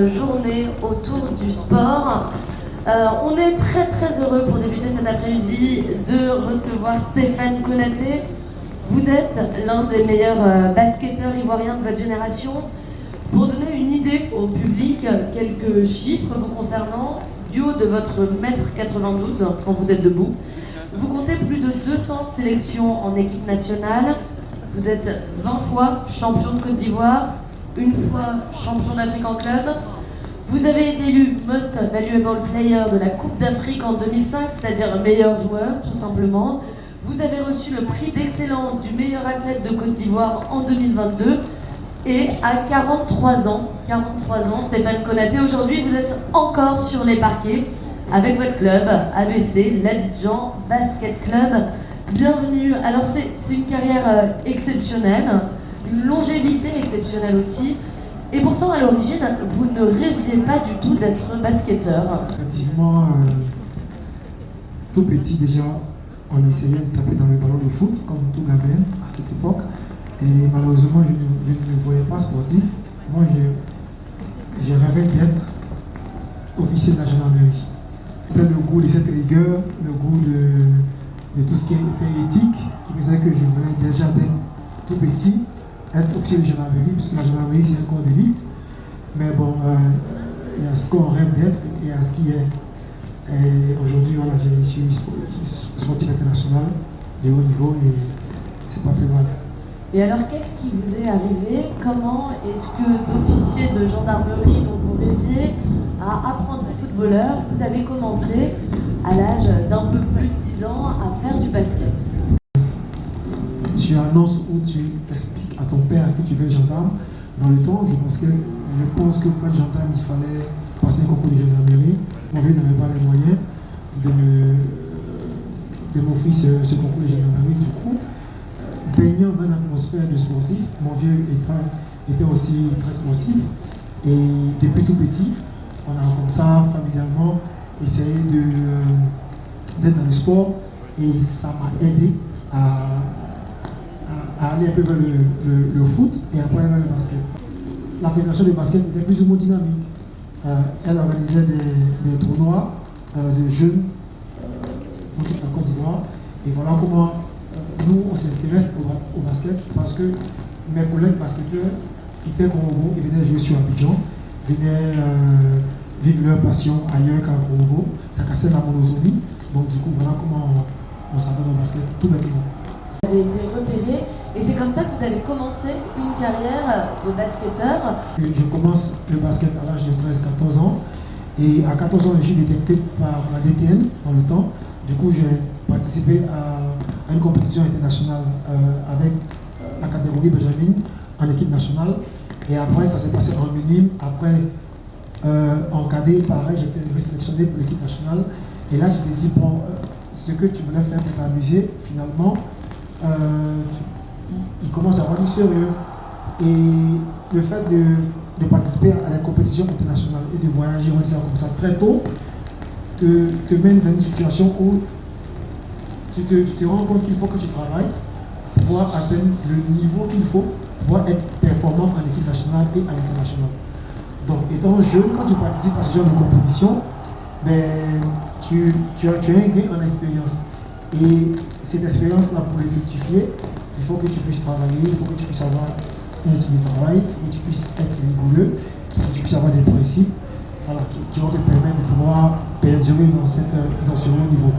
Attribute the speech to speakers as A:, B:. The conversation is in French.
A: journée autour du sport. On est très très heureux pour débuter cet après-midi de recevoir Stéphane Konaté. Vous êtes l'un des meilleurs basketteurs ivoiriens de votre génération. Pour donner une idée au public, quelques chiffres vous concernant. Du haut de votre 1m92 quand vous êtes debout, vous comptez plus de 200 sélections en équipe nationale. Vous êtes 20 fois champion de Côte d'Ivoire, une fois champion d'Afrique en club. Vous avez été élu Most Valuable Player de la Coupe d'Afrique en 2005, c'est-à-dire meilleur joueur tout simplement. Vous avez reçu le prix d'excellence du meilleur athlète de Côte d'Ivoire en 2022. Et à 43 ans, Stéphane Konaté, aujourd'hui vous êtes encore sur les parquets avec votre club ABC, l'Abidjan Basket Club. Bienvenue. Alors c'est une carrière exceptionnelle, une longévité exceptionnelle aussi. Et pourtant à l'origine, vous ne rêviez pas du tout d'être basketteur.
B: Effectivement, tout petit déjà, on essayait de taper dans le ballon de foot, comme tout gamin à cette époque. Et malheureusement, je ne me voyais pas sportif. Moi, je rêvais d'être officier de la gendarmerie. C'était le goût de cette rigueur, le goût de tout ce qui était éthique, qui faisait que je voulais déjà dès tout petit être officier de gendarmerie, puisque la gendarmerie c'est un corps d'élite. Mais bon, il y a ce qu'on rêve d'être et il y a ce qui est. Et aujourd'hui, voilà, je suis sportif international de haut niveau et c'est pas plus mal.
A: Et alors, qu'est-ce qui vous est arrivé? Comment est-ce que d'officier de gendarmerie dont vous rêviez à apprenti footballeur, vous avez commencé à l'âge d'un peu plus de 10 ans à faire du basket?
B: Tu annonces ou tu expliques à ton père que tu veux être gendarme. Dans le temps, je pense que pour être gendarme, il fallait passer un concours de gendarmerie. Mon vieux n'avait pas les moyens de m'offrir ce concours de gendarmerie. Du coup, baignant dans l'atmosphère de sportif, mon vieux était aussi très sportif et depuis tout petit, on a comme ça familialement essayé d'être dans le sport et ça m'a aidé à aller un peu vers le foot et après vers le basket. La fédération de basket était plus ou moins dynamique. Elle organisait des tournois de jeunes pour toute la Côte d'Ivoire et voilà comment nous, on s'intéresse au basket parce que mes collègues basketteurs quittaient Congo et venaient jouer sur Abidjan, venaient vivre leur passion ailleurs qu'à Congo. Ça cassait la monotonie. Donc du coup, voilà comment on s'appelle au basket tout bêtement.
A: Vous avez été repéré et c'est comme ça que vous avez commencé une carrière de basketteur.
B: Je commence le basket à l'âge de 13-14 ans et à 14 ans, je suis détecté par la DTN dans le temps. Du coup, j'ai participé à une compétition internationale avec la catégorie Benjamin en équipe nationale. Et après, ça s'est passé en minime. Après, en cadet, pareil, j'ai été sélectionné pour l'équipe nationale. Et là, je me dis, bon, ce que tu voulais faire pour t'amuser, finalement, il commence à avoir du sérieux. Et le fait de participer à la compétition internationale et de voyager, on va dire comme ça, très tôt, te mène dans une situation où tu te rends compte qu'il faut que tu travailles pour pouvoir atteindre le niveau qu'il faut pour pouvoir être performant en équipe nationale et à l'international. Donc, étant jeune, quand tu participes à ce genre de compétition, ben, tu as un gain en expérience. Et cette expérience-là, pour l'effectuer, il faut que tu puisses travailler, il faut que tu puisses avoir un éthique de travail, il faut que tu puisses être rigoureux, il faut que tu puisses avoir des principes voilà, qui vont te permettre de pouvoir perdurer dans ce haut niveau.